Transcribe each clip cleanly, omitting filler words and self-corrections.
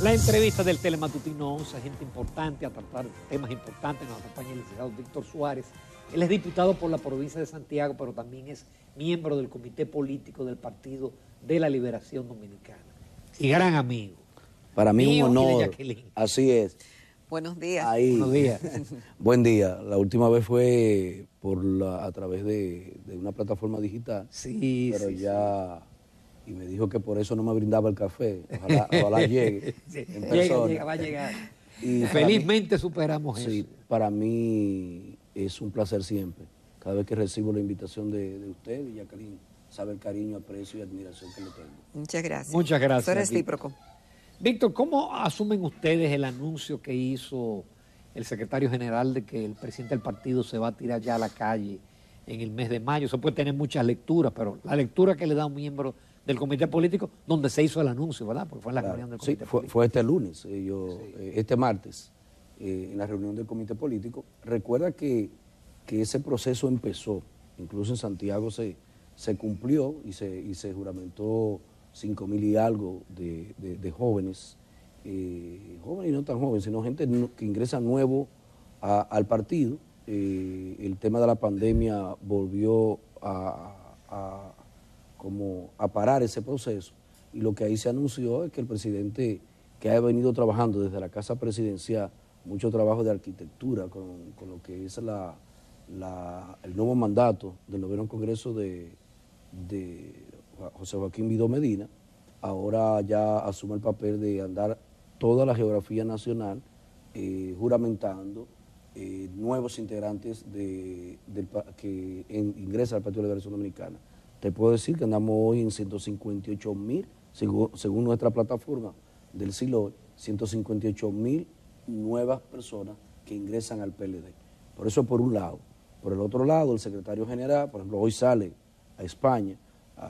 La entrevista del Telematutino 11, gente importante, a tratar temas importantes, nos acompaña el licenciado Víctor Suárez. Él es diputado por la provincia de Santiago, pero también es miembro del comité político del Partido de la Liberación Dominicana. Y gran amigo. Para mí mío un y de honor. Jacqueline. Así es. Buenos días. Ahí. Buenos días. Buen día. La última vez fue a través de una plataforma digital. Sí, pero sí, ya... Y me dijo que por eso no me brindaba el café. Ojalá llegue sí. en persona. Llega, va a llegar. Y felizmente superamos eso. Sí, para mí es un placer siempre. Cada vez que recibo la invitación de usted y Jacqueline, sabe el cariño, aprecio y admiración que le tengo. Muchas gracias. Muchas gracias. Eso es recíproco. Víctor, ¿cómo asumen ustedes el anuncio que hizo el secretario general de que el presidente del partido se va a tirar ya a la calle en el mes de mayo? Eso puede tener muchas lecturas, pero la lectura que le da un miembro del comité político, donde se hizo el anuncio, ¿verdad? Porque fue en la reunión del comité político. Fue este lunes, este martes, en la reunión del comité político. Recuerda que ese proceso empezó, incluso en Santiago se cumplió y se juramentó 5.000 y algo de jóvenes, jóvenes y no tan jóvenes, sino gente que ingresa nuevo al partido. El tema de la pandemia volvió a parar ese proceso, y lo que ahí se anunció es que el presidente, que ha venido trabajando desde la Casa Presidencial, mucho trabajo de arquitectura con lo que es el nuevo mandato del noveno Congreso de José Joaquín Vidó Medina, ahora ya asume el papel de andar toda la geografía nacional juramentando nuevos integrantes que ingresan al Partido de la Liberación Dominicana. Te puedo decir que andamos hoy en 158.000, según nuestra plataforma del SILOE, 158.000 nuevas personas que ingresan al PLD. Por eso por un lado. Por el otro lado, el secretario general, por ejemplo, hoy sale a España,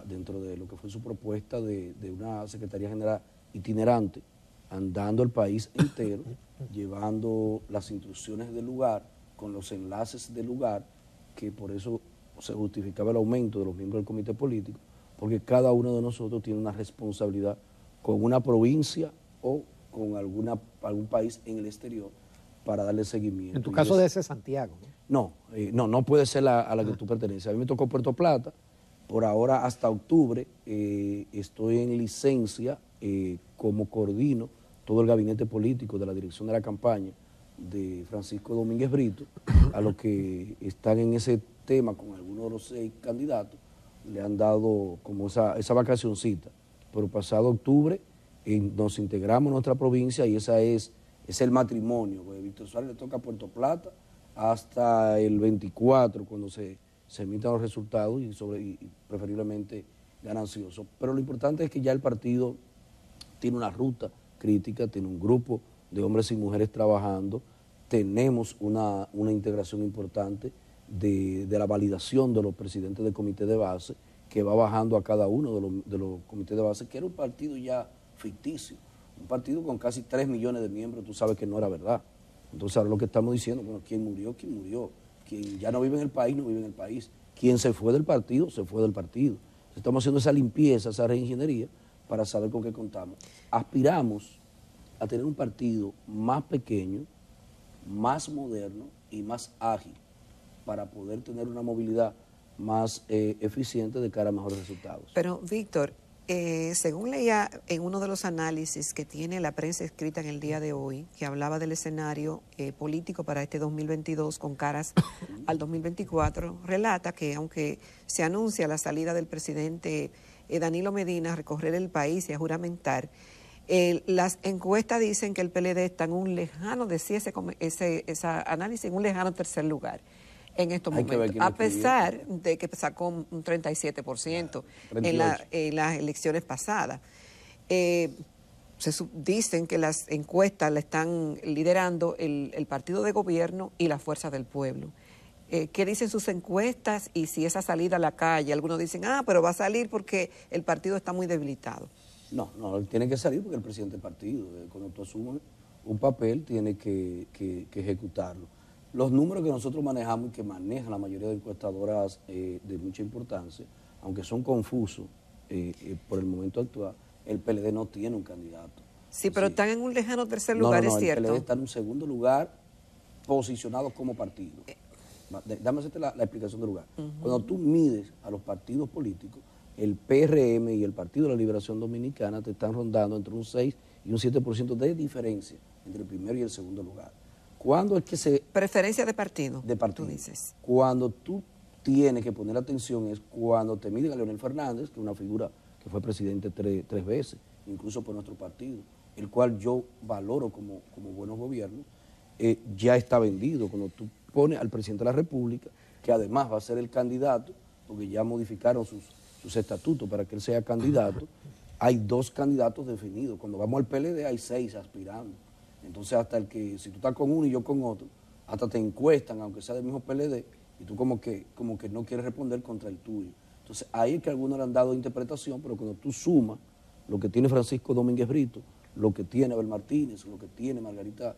dentro de lo que fue su propuesta de una secretaría general itinerante, andando el país entero, llevando las instrucciones del lugar, con los enlaces del lugar, que por eso se justificaba el aumento de los miembros del comité político, porque cada uno de nosotros tiene una responsabilidad con una provincia o con algún país en el exterior para darle seguimiento. En tu caso debe ser Santiago, ¿no? No puede ser a la que tú perteneces. A mí me tocó Puerto Plata, por ahora hasta octubre estoy en licencia como coordino todo el gabinete político de la dirección de la campaña de Francisco Domínguez Brito. A los que están en ese tema con algunos de los 6 candidatos le han dado como esa vacacioncita, pero pasado octubre nos integramos a nuestra provincia, y es el matrimonio, porque Víctor Suárez le toca a Puerto Plata hasta el 24, cuando se emitan los resultados, y preferiblemente ganancioso. Pero lo importante es que ya el partido tiene una ruta crítica, tiene un grupo de hombres y mujeres trabajando, tenemos una integración importante de la validación de los presidentes del comité de base, que va bajando a cada uno de los comités de base, que era un partido ya ficticio, un partido con casi 3 millones de miembros. Tú sabes que no era verdad. Entonces ahora lo que estamos diciendo, bueno, ¿quién murió? ¿Quién murió? Quien ya no vive en el país, no vive en el país. Quien se fue del partido, se fue del partido. Estamos haciendo esa limpieza, esa reingeniería, para saber con qué contamos. Aspiramos a tener un partido más pequeño, más moderno y más ágil, para poder tener una movilidad más eficiente de cara a mejores resultados. Pero, Víctor, según leía en uno de los análisis que tiene la prensa escrita en el día de hoy, que hablaba del escenario político para este 2022 con caras al 2024, relata que aunque se anuncia la salida del presidente Danilo Medina a recorrer el país y a juramentar, las encuestas dicen que el PLD está en un lejano, decía ese análisis, en un lejano tercer lugar en estos momentos, a pesar de que sacó un 37% en las elecciones pasadas. Dicen que las encuestas la están liderando el partido de gobierno y las fuerzas del pueblo. ¿Qué dicen sus encuestas? Y si esa salida a la calle, algunos dicen, pero va a salir porque el partido está muy debilitado. No, tiene que salir porque el presidente del partido, cuando tú asumes un papel, tiene que ejecutarlo. Los números que nosotros manejamos y que manejan la mayoría de encuestadoras de mucha importancia, aunque son confusos por el momento actual, el PLD no tiene un candidato. Sí, pero Sí. están en un lejano tercer No, lugar, no, es el cierto. PLD está en un segundo lugar posicionado como partido. Dame hacerte la explicación del lugar. Cuando tú mides a los partidos políticos, el PRM y el Partido de la Liberación Dominicana te están rondando entre un 6 y un 7% de diferencia entre el primero y el segundo lugar. ¿Cuándo es que se... Preferencia de partido, de partido? tú dices. Cuando tú tienes que poner atención es cuando te miden a Leonel Fernández, que es una figura que fue presidente tres veces, incluso por nuestro partido, el cual yo valoro como buenos gobiernos, ya está vendido. Cuando tú pones al presidente de la República, que además va a ser el candidato, porque ya modificaron sus estatutos para que él sea candidato, hay 2 candidatos definidos. Cuando vamos al PLD hay 6 aspirando. Entonces hasta el que, si tú estás con uno y yo con otro, hasta te encuestan, aunque sea del mismo PLD, y tú como que no quieres responder contra el tuyo. Entonces ahí es que algunos le han dado interpretación, pero cuando tú sumas lo que tiene Francisco Domínguez Brito, lo que tiene Abel Martínez, lo que tiene Margarita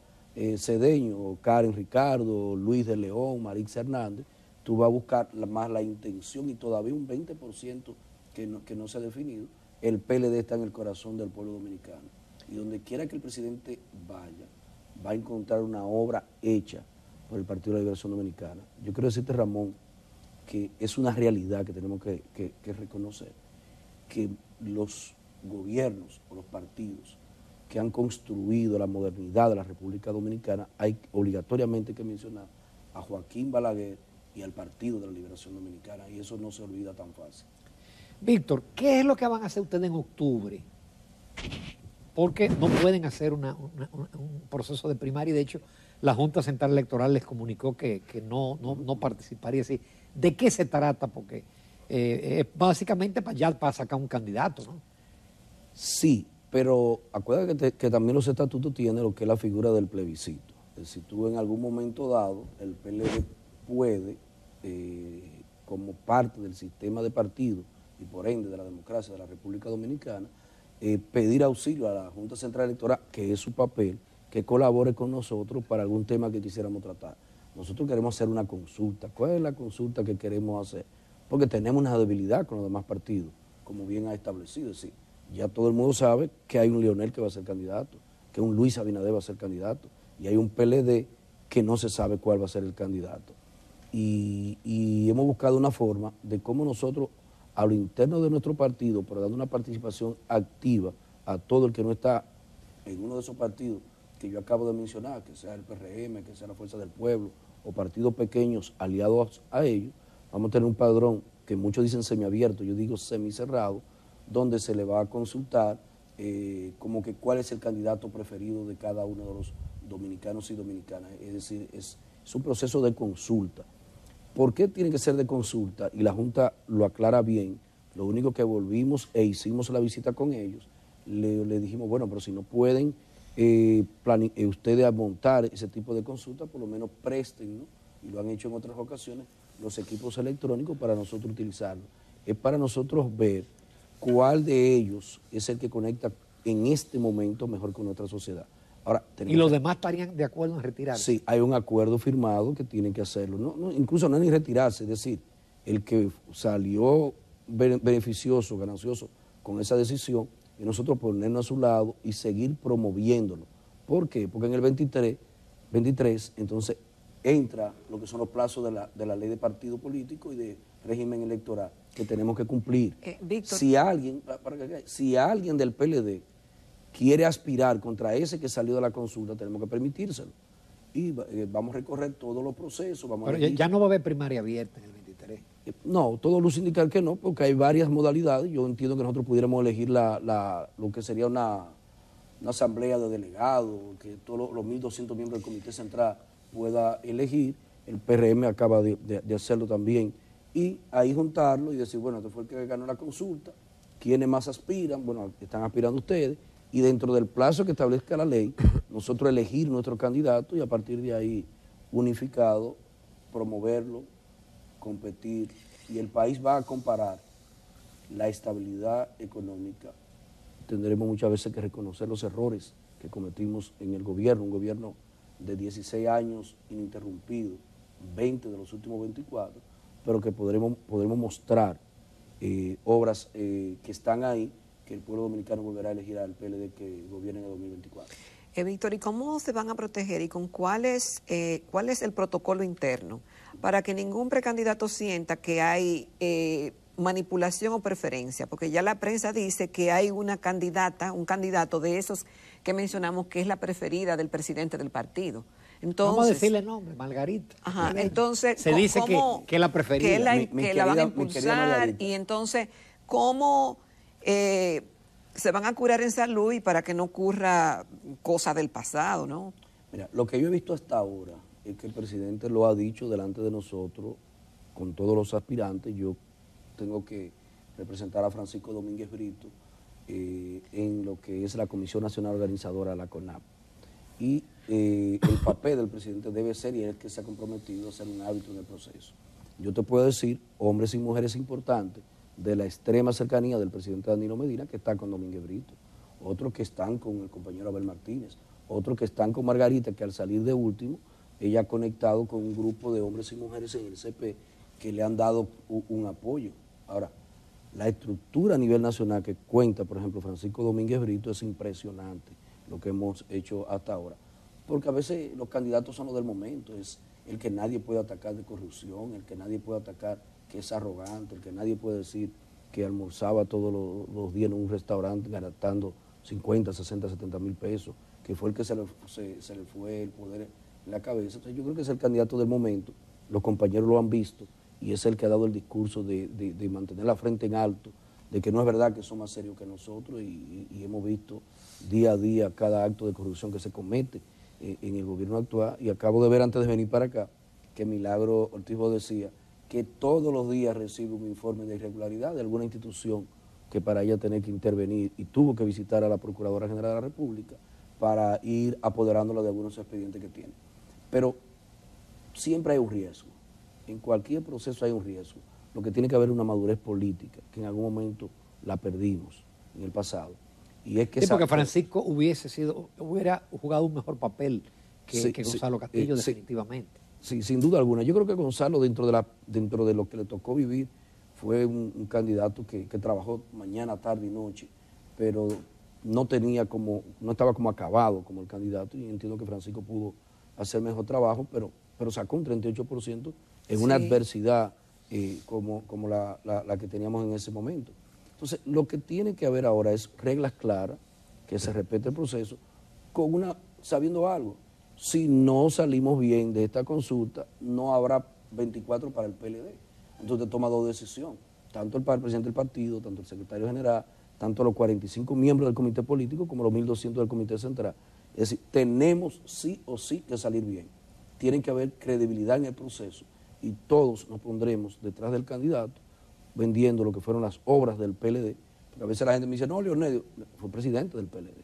Cedeño, Karen Ricardo, Luis de León, Marix Hernández, tú vas a buscar más la intención y todavía un 20% que no se ha definido. El PLD está en el corazón del pueblo dominicano. Y donde quiera que el presidente vaya, va a encontrar una obra hecha por el Partido de la Liberación Dominicana. Yo quiero decirte, Ramón, que es una realidad que tenemos que reconocer, que los gobiernos o los partidos que han construido la modernidad de la República Dominicana, hay obligatoriamente que mencionar a Joaquín Balaguer y al Partido de la Liberación Dominicana, y eso no se olvida tan fácil. Víctor, ¿qué es lo que van a hacer ustedes en octubre? Porque no pueden hacer un proceso de primaria, y de hecho la Junta Central Electoral les comunicó que no participaría. Así. ¿De qué se trata? Porque básicamente para sacar un candidato, ¿no? Sí, pero acuérdate que también los estatutos tienen lo que es la figura del plebiscito. Es decir, tú en algún momento dado, el PLD puede, como parte del sistema de partido y por ende de la democracia de la República Dominicana, pedir auxilio a la Junta Central Electoral, que es su papel, que colabore con nosotros para algún tema que quisiéramos tratar. Nosotros queremos hacer una consulta. ¿Cuál es la consulta que queremos hacer? Porque tenemos una debilidad con los demás partidos, como bien ha establecido. Es decir, ya todo el mundo sabe que hay un Leonel que va a ser candidato, que un Luis Abinader va a ser candidato, y hay un PLD que no se sabe cuál va a ser el candidato. Y hemos buscado una forma de cómo nosotros, a lo interno de nuestro partido, pero dando una participación activa a todo el que no está en uno de esos partidos que yo acabo de mencionar, que sea el PRM, que sea la Fuerza del Pueblo, o partidos pequeños aliados a ellos, vamos a tener un padrón que muchos dicen semiabierto, yo digo semicerrado, donde se le va a consultar como que cuál es el candidato preferido de cada uno de los dominicanos y dominicanas. Es decir, es un proceso de consulta. ¿Por qué tiene que ser de consulta? Y la Junta lo aclara bien. Lo único que volvimos e hicimos la visita con ellos, le dijimos, bueno, pero si no pueden ustedes montar ese tipo de consulta, por lo menos presten, ¿no? Y lo han hecho en otras ocasiones, los equipos electrónicos para nosotros utilizarlos. Es para nosotros ver cuál de ellos es el que conecta en este momento mejor con nuestra sociedad. Ahora, ¿Y los demás estarían de acuerdo en retirarse? Sí, hay un acuerdo firmado que tienen que hacerlo. Incluso no es ni retirarse, es decir, el que salió beneficioso, ganancioso con esa decisión, y nosotros ponernos a su lado y seguir promoviéndolo. ¿Por qué? Porque en el 23 entonces entra lo que son los plazos de la ley de partido político y de régimen electoral que tenemos que cumplir. Víctor, si alguien del PLD quiere aspirar contra ese que salió de la consulta, tenemos que permitírselo. Y vamos a recorrer todos los procesos. Pero ya no va a haber primaria abierta en el 23. No, todo luce indicar que no, porque hay varias modalidades. Yo entiendo que nosotros pudiéramos elegir lo que sería una asamblea de delegados, que todos los 1.200 miembros del Comité Central pueda elegir. El PRM acaba de hacerlo también. Y ahí juntarlo y decir, bueno, este fue el que ganó la consulta. ¿Quiénes más aspiran? Bueno, están aspirando ustedes. Y dentro del plazo que establezca la ley, nosotros elegir nuestro candidato y a partir de ahí, unificado, promoverlo, competir. Y el país va a comparar la estabilidad económica. Tendremos muchas veces que reconocer los errores que cometimos en el gobierno, un gobierno de 16 años ininterrumpido, 20 de los últimos 24, pero que podremos mostrar obras que están ahí que el pueblo dominicano volverá a elegir al PLD que gobierne en el 2024. Víctor, ¿y cómo se van a proteger y con cuál es el protocolo interno para que ningún precandidato sienta que hay manipulación o preferencia? Porque ya la prensa dice que hay una candidata, un candidato de esos que mencionamos que es la preferida del presidente del partido. Entonces, vamos a decirle el nombre, Margarita. Ajá, entonces, se dice que es la preferida. Que la van a impulsar y entonces, ¿cómo se van a curar en salud y para que no ocurra cosas del pasado, ¿no? Mira, lo que yo he visto hasta ahora es que el presidente lo ha dicho delante de nosotros, con todos los aspirantes. Yo tengo que representar a Francisco Domínguez Brito en lo que es la Comisión Nacional Organizadora de la CONAP. Y el papel del presidente debe ser, y es el que se ha comprometido a ser un árbitro en el proceso. Yo te puedo decir, hombres y mujeres importantes, de la extrema cercanía del presidente Danilo Medina, que está con Domínguez Brito, otros que están con el compañero Abel Martínez, otros que están con Margarita, que al salir de último, ella ha conectado con un grupo de hombres y mujeres en el CP que le han dado un apoyo. Ahora, la estructura a nivel nacional que cuenta, por ejemplo, Francisco Domínguez Brito, es impresionante lo que hemos hecho hasta ahora, porque a veces los candidatos son los del momento, es el que nadie puede atacar de corrupción, el que nadie puede atacar que es arrogante, el que nadie puede decir que almorzaba todos los días en un restaurante gastando 50, 60, 70 mil pesos, que fue el que se le fue el poder en la cabeza. Entonces yo creo que es el candidato del momento, los compañeros lo han visto y es el que ha dado el discurso de mantener la frente en alto, de que no es verdad que son más serios que nosotros y hemos visto día a día cada acto de corrupción que se comete en el gobierno actual. Y acabo de ver antes de venir para acá que Milagro Ortiz decía que todos los días recibe un informe de irregularidad de alguna institución que para ella tener que intervenir y tuvo que visitar a la Procuradora General de la República para ir apoderándola de algunos expedientes que tiene. Pero siempre hay un riesgo, en cualquier proceso hay un riesgo. Lo que tiene que haber es una madurez política, que en algún momento la perdimos en el pasado. Y es que sí, porque Francisco hubiera jugado un mejor papel que Gonzalo Castillo, definitivamente. Sí, sin duda alguna. Yo creo que Gonzalo, dentro de lo que le tocó vivir, fue un candidato que trabajó mañana, tarde y noche, pero no estaba como acabado como el candidato, y entiendo que Francisco pudo hacer mejor trabajo, pero sacó un 38% en una adversidad como la que teníamos en ese momento. Entonces, lo que tiene que haber ahora es reglas claras, que se respete el proceso, sabiendo algo. Si no salimos bien de esta consulta, no habrá 24 para el PLD. Entonces toma dos decisiones, tanto el presidente del partido, tanto el secretario general, tanto los 45 miembros del comité político como los 1.200 del comité central. Es decir, tenemos sí o sí que salir bien. Tiene que haber credibilidad en el proceso y todos nos pondremos detrás del candidato vendiendo lo que fueron las obras del PLD. Porque a veces la gente me dice, no, Leonel fue presidente del PLD.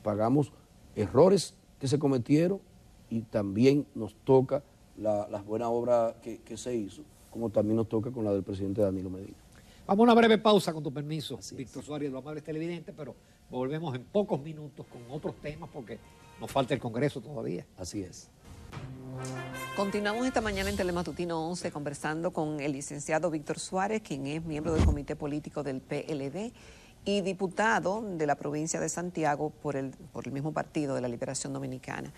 Pagamos errores que se cometieron y también nos toca las buenas obras que se hizo, como también nos toca con la del presidente Danilo Medina. Vamos a una breve pausa, con tu permiso, Víctor Suárez, los amables televidentes, pero volvemos en pocos minutos con otros temas porque nos falta el Congreso todavía. Así es. Continuamos esta mañana en Telematutino 11 conversando con el licenciado Víctor Suárez, quien es miembro del comité político del PLD y diputado de la provincia de Santiago por el mismo partido de la Liberación Dominicana.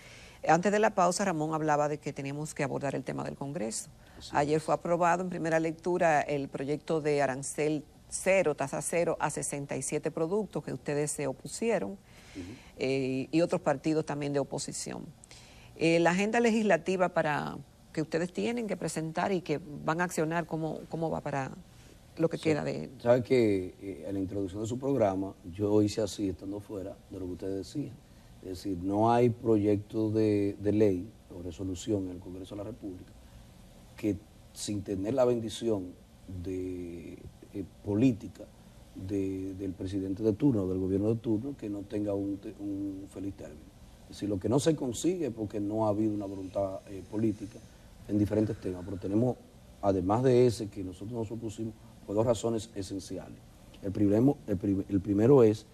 Antes de la pausa, Ramón hablaba de que teníamos que abordar el tema del Congreso. Ayer fue aprobado en primera lectura el proyecto de arancel cero, tasa cero a 67 productos que ustedes se opusieron y otros partidos también de oposición. La agenda legislativa que ustedes tienen que presentar y que van a accionar, ¿cómo va para lo que queda de...? Sabe que en la introducción de su programa yo hice así, estando fuera de lo que ustedes decían. Es decir, no hay proyecto de ley o resolución en el Congreso de la República que sin tener la bendición de política del presidente de turno, del gobierno de turno, que no tenga un feliz término. Es decir, lo que no se consigue porque no ha habido una voluntad política en diferentes temas, pero tenemos, además de ese que nosotros nos opusimos, por dos razones esenciales. El primero es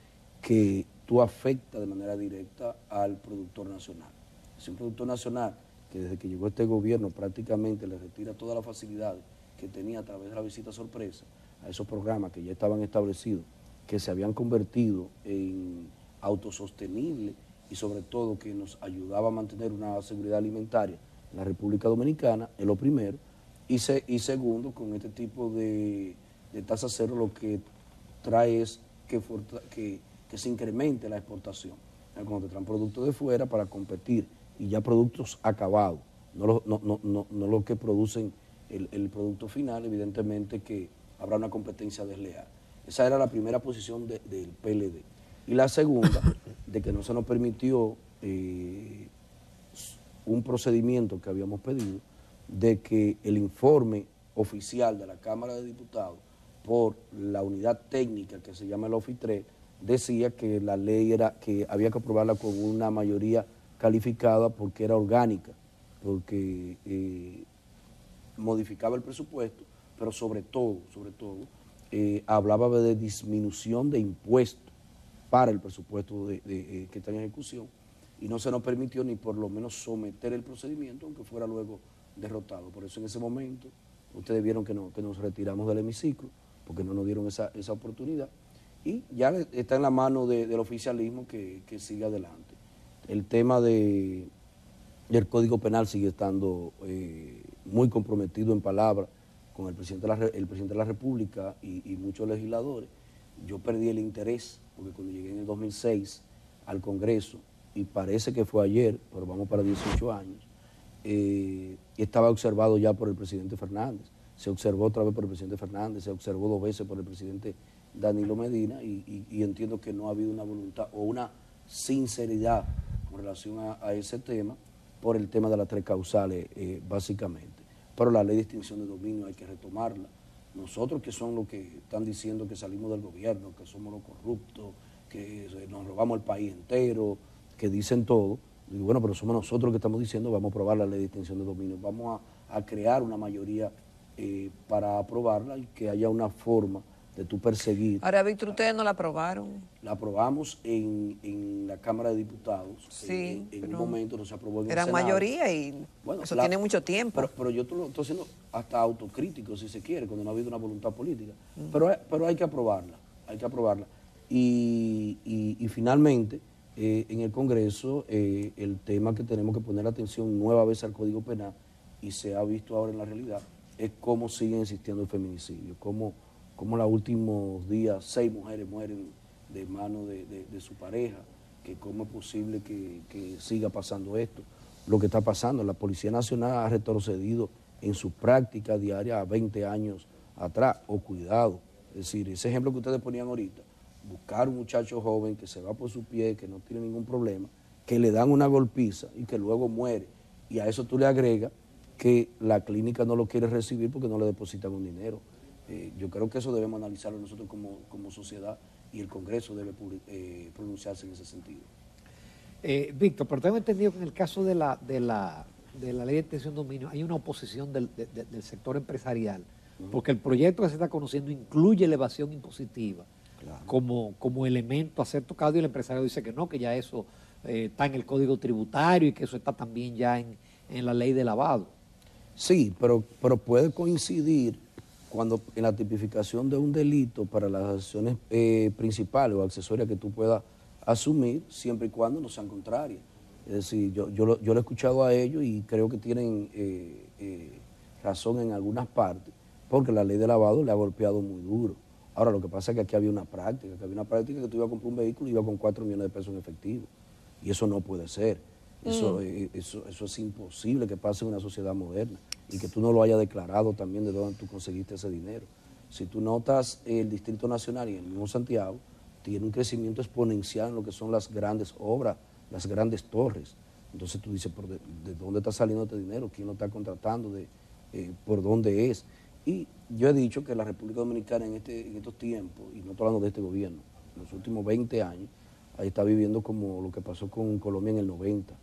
que tú afectas de manera directa al productor nacional. Es un productor nacional que desde que llegó este gobierno prácticamente le retira todas las facilidades que tenía a través de la visita sorpresa a esos programas que ya estaban establecidos, que se habían convertido en autosostenibles y sobre todo que nos ayudaba a mantener una seguridad alimentaria en la República Dominicana, es lo primero. Y segundo, con este tipo de tasa cero lo que trae es que se incremente la exportación. Cuando te traen productos de fuera para competir y ya productos acabados, no lo que producen el producto final, evidentemente que habrá una competencia desleal. Esa era la primera posición del PLD. Y la segunda, de que no se nos permitió un procedimiento que habíamos pedido, de que el informe oficial de la Cámara de Diputados por la unidad técnica que se llama el OFI3 decía que la ley era que había que aprobarla con una mayoría calificada porque era orgánica, porque modificaba el presupuesto, pero sobre todo, hablaba de disminución de impuestos para el presupuesto que está en ejecución, y no se nos permitió ni por lo menos someter el procedimiento, aunque fuera luego derrotado. Por eso en ese momento ustedes vieron que nos retiramos del hemiciclo, porque no nos dieron esa oportunidad, y ya está en la mano del oficialismo que siga adelante. El tema del Código Penal sigue estando muy comprometido en palabra con el presidente de la República y muchos legisladores. Yo perdí el interés, porque cuando llegué en el 2006 al Congreso, y parece que fue ayer, pero vamos para 18 años, estaba observado ya por el presidente Fernández, se observó otra vez por el presidente Fernández, se observó 2 veces por el presidente Danilo Medina, y entiendo que no ha habido una voluntad o una sinceridad con relación a ese tema, por el tema de las 3 causales, básicamente. Pero la ley de extinción de dominio hay que retomarla. Nosotros, que son los que están diciendo que salimos del gobierno, que somos los corruptos, que nos robamos el país entero, que dicen todo, digo, bueno, pero somos nosotros que estamos diciendo vamos a aprobar la ley de extinción de dominio, vamos a crear una mayoría para aprobarla y que haya una forma de tú perseguir. Ahora, Víctor, ¿ustedes no la aprobaron? La aprobamos en la Cámara de Diputados. Sí, en un momento no se aprobó en el Eran Senado. Mayoría y bueno, eso tiene mucho tiempo. Pero yo lo estoy haciendo hasta autocrítico, si se quiere, cuando no ha habido una voluntad política. Pero hay que aprobarla, Y finalmente, en el Congreso, el tema que tenemos que poner atención nueva vez al Código Penal, y se ha visto ahora en la realidad, es cómo sigue existiendo el feminicidio, cómo los últimos días 6 mujeres mueren de mano de su pareja, que cómo es posible que siga pasando esto. Lo que está pasando, la Policía Nacional ha retrocedido en su práctica diaria a 20 años atrás, o cuidado. Es decir, ese ejemplo que ustedes ponían ahorita, buscar un muchacho joven que se va por su pie, que no tiene ningún problema, que le dan una golpiza y que luego muere, y a eso tú le agregas que la clínica no lo quiere recibir porque no le depositan un dinero. Yo creo que eso debemos analizarlo nosotros como sociedad, y el Congreso debe pronunciarse en ese sentido. Víctor, pero tengo entendido que en el caso de la ley de extinción de dominio hay una oposición del sector empresarial, porque el proyecto que se está conociendo incluye elevación impositiva, claro, como elemento a ser tocado, y el empresario dice que no, que ya eso está en el Código Tributario y que eso está también ya en la ley de lavado. Sí, pero puede coincidir cuando en la tipificación de un delito para las acciones principales o accesorias que tú puedas asumir, siempre y cuando no sean contrarias. Es decir, yo lo he escuchado a ellos y creo que tienen razón en algunas partes, porque la ley de lavado le ha golpeado muy duro. Ahora, lo que pasa es que aquí había una práctica, que tú ibas a comprar un vehículo y ibas con 4 millones de pesos en efectivo, y eso no puede ser. Eso es imposible que pase en una sociedad moderna, y que tú no lo hayas declarado también de dónde tú conseguiste ese dinero. Si tú notas, el Distrito Nacional y el mismo Santiago tiene un crecimiento exponencial en lo que son las grandes obras, las grandes torres. Entonces tú dices, ¿de dónde está saliendo este dinero? ¿Quién lo está contratando? ¿Por dónde es? Y yo he dicho que la República Dominicana en estos tiempos, y no estoy hablando de este gobierno, en los últimos 20 años, ahí está viviendo como lo que pasó con Colombia en el 90.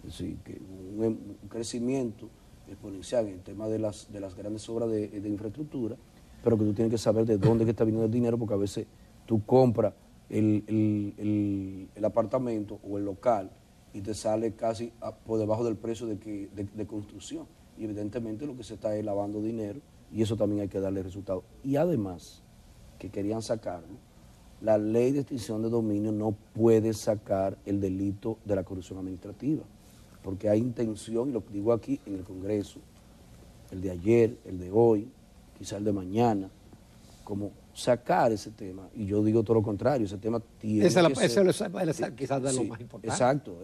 Es decir, que un crecimiento exponencial en el tema de las grandes obras de infraestructura, pero que tú tienes que saber de dónde que está viniendo el dinero, porque a veces tú compras el apartamento o el local y te sale casi por debajo del precio de construcción, y evidentemente lo que se está es lavando dinero, y eso también hay que darle resultado. Y además, que querían sacarlo, la ley de extinción de dominio no puede sacar el delito de la corrupción administrativa, porque hay intención, y lo digo aquí en el Congreso, el de ayer, el de hoy, quizá el de mañana, como sacar ese tema, y yo digo todo lo contrario, ese tema tiene Esa que es ser, quizás de lo sí, más importante. exacto.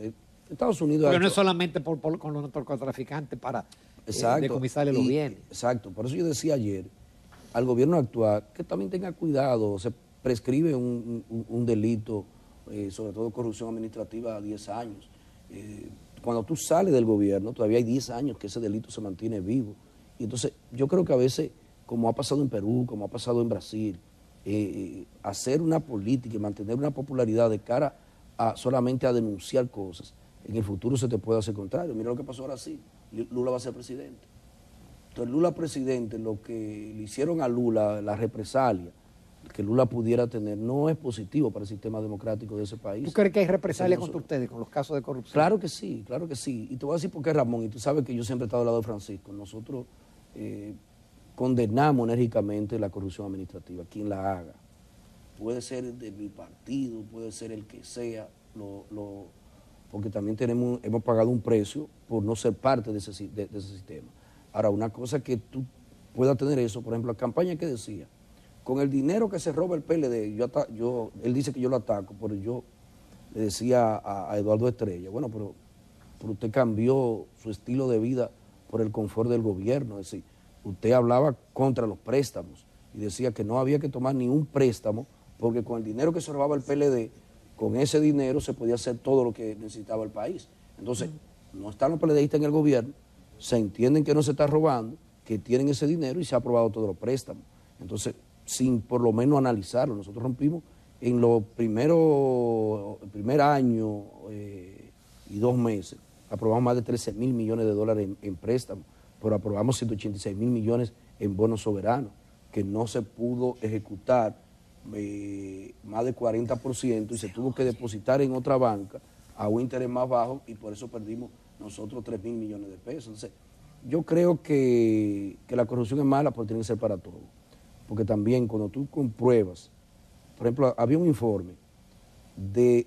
Estados Unidos Porque ha no es hecho, solamente con los narcotraficantes para exacto, decomisarle los bienes. exacto, por eso yo decía ayer, al gobierno actual, que también tenga cuidado, se prescribe un delito, sobre todo corrupción administrativa, a 10 años. Cuando tú sales del gobierno, todavía hay 10 años que ese delito se mantiene vivo. Y entonces yo creo que a veces, como ha pasado en Perú, como ha pasado en Brasil, hacer una política y mantener una popularidad de cara a solamente a denunciar cosas, en el futuro se te puede hacer contrario. Mira lo que pasó ahora sí, Lula va a ser presidente. Entonces Lula presidente, lo que le hicieron a Lula, la represalia que Lula pudiera tener, no es positivo para el sistema democrático de ese país. ¿Tú crees que hay represalias contra ustedes con los casos de corrupción? Claro que sí, claro que sí. Y te voy a decir por qué, Ramón, y tú sabes que yo siempre he estado al lado de Francisco. Nosotros condenamos enérgicamente la corrupción administrativa, quien la haga. Puede ser de mi partido, puede ser el que sea, porque también hemos pagado un precio por no ser parte de ese sistema. Ahora, una cosa que tú puedas tener eso, por ejemplo, la campaña que decía, con el dinero que se roba el PLD, él dice que yo lo ataco, pero yo le decía a Eduardo Estrella, bueno, pero usted cambió su estilo de vida por el confort del gobierno, es decir, usted hablaba contra los préstamos y decía que no había que tomar ni un préstamo, porque con el dinero que se robaba el PLD, con ese dinero se podía hacer todo lo que necesitaba el país. Entonces, no están los PLDistas en el gobierno, se entienden que no se está robando, que tienen ese dinero y se ha aprobado todos los préstamos. Entonces, sin por lo menos analizarlo, nosotros rompimos en el primer año y 2 meses, aprobamos más de 13.000 millones de dólares en préstamos, pero aprobamos 186.000 millones en bonos soberanos, que no se pudo ejecutar más de 40% y se tuvo que depositar en otra banca a un interés más bajo y por eso perdimos nosotros 3.000 millones de pesos. Entonces, yo creo que la corrupción es mala, pero tiene que ser para todos. Porque también cuando tú compruebas, por ejemplo, había un informe de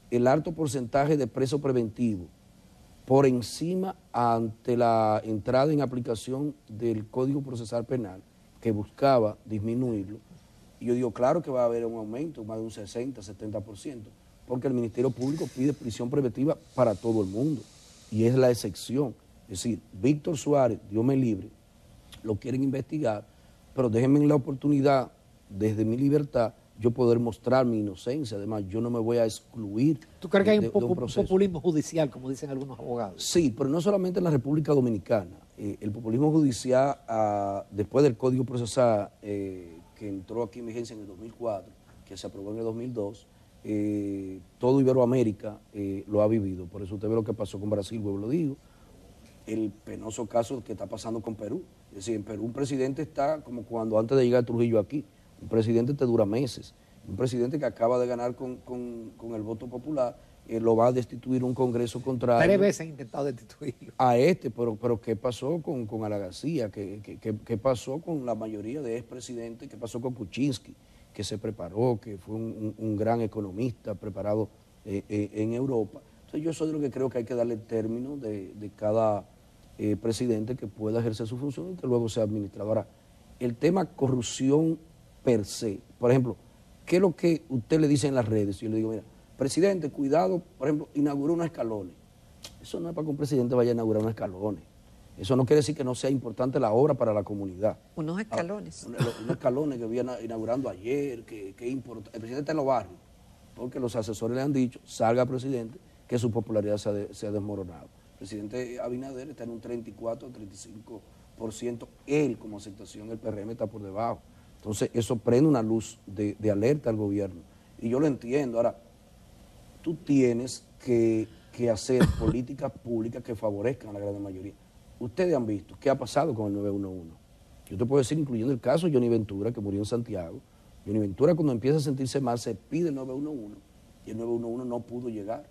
el alto porcentaje de presos preventivos por encima ante la entrada en aplicación del Código Procesal Penal, que buscaba disminuirlo. Y yo digo, claro que va a haber un aumento, más de un 60, 70%, porque el Ministerio Público pide prisión preventiva para todo el mundo, y es la excepción. Es decir, Víctor Suárez, Dios me libre, lo quieren investigar, pero déjenme la oportunidad, desde mi libertad, yo poder mostrar mi inocencia. Además, yo no me voy a excluir. ¿Tú crees que hay un proceso. populismo judicial, como dicen algunos abogados? Sí, pero no solamente en la República Dominicana. El populismo judicial, después del Código Procesal que entró aquí en vigencia en el 2004, que se aprobó en el 2002, todo Iberoamérica lo ha vivido. Por eso usted ve lo que pasó con Brasil, luego lo digo, el penoso caso que está pasando con Perú. Es decir, en Perú un presidente está como cuando antes de llegar Trujillo aquí. Un presidente te dura meses. Un presidente que acaba de ganar con el voto popular, lo va a destituir un Congreso contrario. 3 veces han intentado destituirlo. A pero ¿qué pasó con Ala García? ¿Qué pasó con la mayoría de expresidentes? ¿Qué pasó con Kuczynski, que se preparó, que fue un gran economista preparado en Europa? Entonces yo soy de lo que creo que hay que darle término de cada presidente que pueda ejercer su función y que luego sea administrador. Ahora, el tema corrupción per se, por ejemplo, ¿qué es lo que usted le dice en las redes? Yo le digo, mira, presidente, cuidado, por ejemplo, inauguró unos escalones. Eso no es para que un presidente vaya a inaugurar unos escalones. Eso no quiere decir que no sea importante la obra para la comunidad. Unos escalones. Unos escalones que viene inaugurando ayer, que importa. El presidente está en los barrios, porque los asesores le han dicho, salga presidente, que su popularidad se ha desmoronado. El presidente Abinader está en un 34 o 35%, él como aceptación, el PRM está por debajo. Entonces eso prende una luz de alerta al gobierno. Y yo lo entiendo. Ahora, tú tienes que hacer políticas públicas que favorezcan a la gran mayoría. Ustedes han visto qué ha pasado con el 911. Yo te puedo decir, incluyendo el caso de Johnny Ventura, que murió en Santiago. Johnny Ventura, cuando empieza a sentirse mal, se pide el 911 y el 911 no pudo llegar.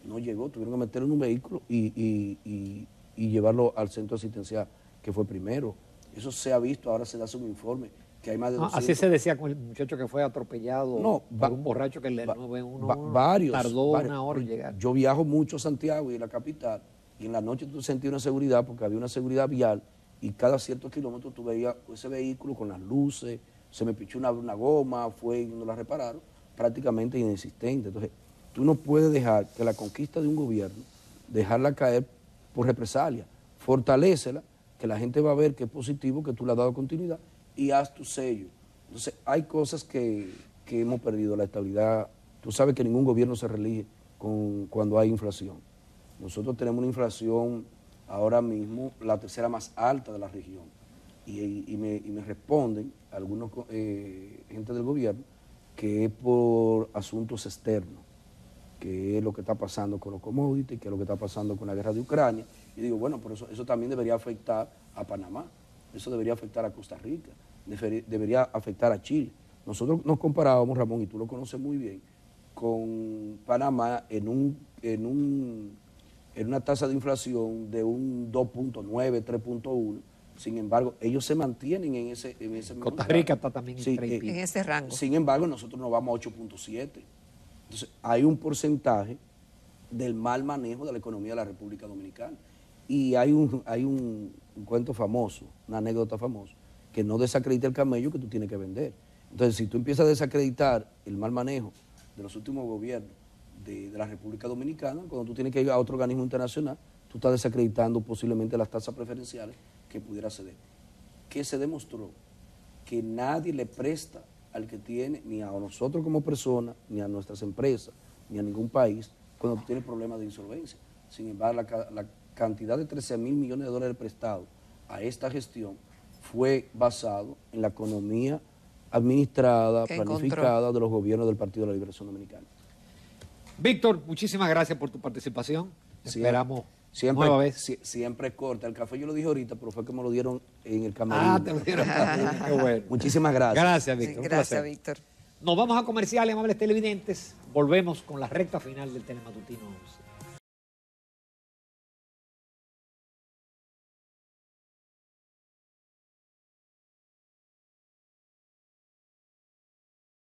No llegó, tuvieron que meterlo en un vehículo y llevarlo al centro asistencial, que fue primero. Eso se ha visto, ahora se hace un informe que hay más de 200. Así se decía con el muchacho que fue atropellado por un borracho que el 911 tardó una hora en llegar. Yo viajo mucho a Santiago y a la capital, y en la noche tú sentías una seguridad porque había una seguridad vial, y cada ciertos kilómetros tú veías ese vehículo con las luces, se me pichó una goma, fue y no la repararon, prácticamente inexistente. Entonces, tú no puedes dejar que la conquista de un gobierno, dejarla caer por represalia, fortalécela, que la gente va a ver que es positivo, que tú le has dado continuidad, y haz tu sello. Entonces, hay cosas que hemos perdido, la estabilidad. Tú sabes que ningún gobierno se reelige cuando hay inflación. Nosotros tenemos una inflación ahora mismo, la tercera más alta de la región. Y me responden algunos gente del gobierno que es por asuntos externos, que es lo que está pasando con los commodities, que es lo que está pasando con la guerra de Ucrania. Y digo, bueno, por eso también debería afectar a Panamá, eso debería afectar a Costa Rica, debería afectar a Chile. Nosotros nos comparábamos, Ramón, y tú lo conoces muy bien, con Panamá en una tasa de inflación de un 2.9, 3.1. Sin embargo, ellos se mantienen en ese Costa Rica está también en ese rango. Sin embargo, nosotros nos vamos a 8.7. Entonces, hay un porcentaje del mal manejo de la economía de la República Dominicana. Y hay un cuento famoso, una anécdota famosa, que no desacredita el camello que tú tienes que vender. Entonces, si tú empiezas a desacreditar el mal manejo de los últimos gobiernos de la República Dominicana, cuando tú tienes que ir a otro organismo internacional, tú estás desacreditando posiblemente las tasas preferenciales que pudiera ceder. Que se demostró que nadie le presta al que tiene, ni a nosotros como personas, ni a nuestras empresas, ni a ningún país, cuando tú tienes problemas de insolvencia. Sin embargo, la cantidad de 13.000 millones de dólares prestados a esta gestión fue basado en la economía administrada, planificada de los gobiernos del Partido de la Liberación Dominicana. Víctor, muchísimas gracias por tu participación. Esperamos siempre, nueva vez. Siempre corta. El café yo lo dije ahorita, pero fue que me lo dieron en el camerino. Te lo dieron. Qué bueno. Muchísimas gracias. Gracias, Víctor. Gracias, Víctor. Nos vamos a comerciales, amables televidentes. Volvemos con la recta final del Telematutino 11.